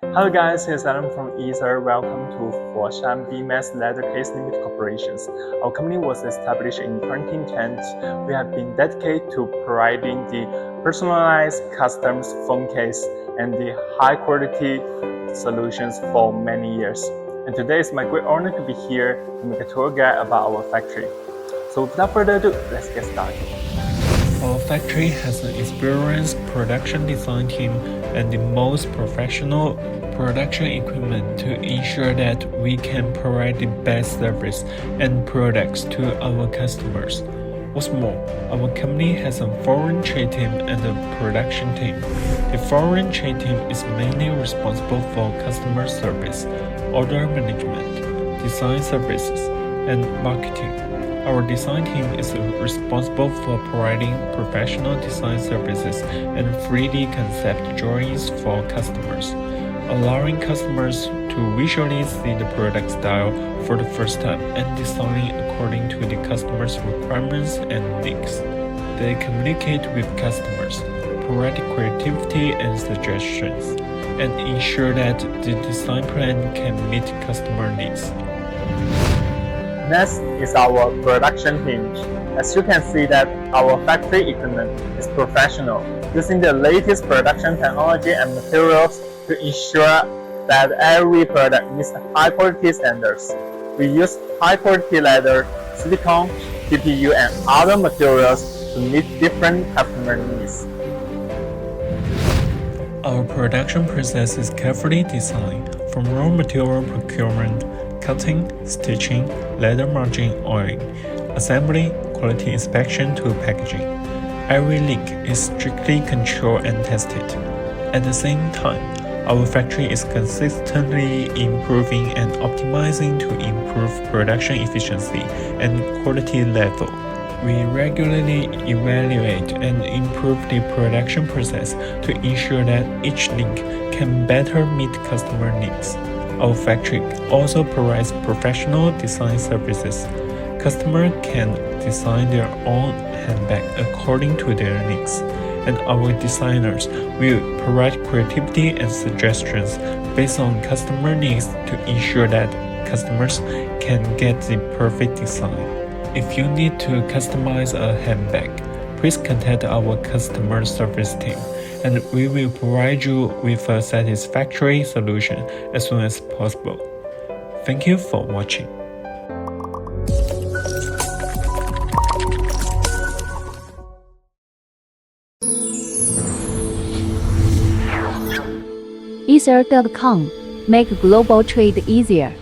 Hello guys, here's Adam from Ether. Welcome to Foshan Mifeng Leather Case Limited Corporations. Our company was established in 2010. We have been dedicated to providing the personalized custom phone case and the high quality solutions for many years. And today it's my great honor to be here to make a tour guide about our factory. So without further ado, let's get started. Our factory has an experienced production design team and the most professional production equipment to ensure that we can provide the best service and products to our customers. What's more, our company has a foreign trade team and a production team. The foreign trade team is mainly responsible for customer service, order management, design services, and marketing. Our design team is responsible for providing professional design services and 3D concept drawings for customers, allowing customers to visually see the product style for the first time and designing according to the customer's requirements and needs. They communicate with customers, provide creativity and suggestions, and ensure that the design plan can meet customer needs. Next is our production team. As you can see that our factory equipment is professional, using the latest production technology and materials to ensure that every product meets high quality standards. We use high quality leather, silicone, TPU and other materials to meet different customer needs. Our production process is carefully designed, from raw material procurement, cutting, stitching, leather margin oiling, assembly, quality inspection to packaging. Every link is strictly controlled and tested. At the same time, our factory is consistently improving and optimizing to improve production efficiency and quality level. We regularly evaluate and improve the production process to ensure that each link can better meet customer needs. Our factory also provides professional design services. Customers can design their own handbag according to their needs, and our designers will provide creativity and suggestions based on customer needs to ensure that customers can get the perfect design. If you need to customize a handbag, please contact our customer service team, and we will provide you with a satisfactory solution as soon as possible. Thank you for watching. Ether.com. Make global trade easier.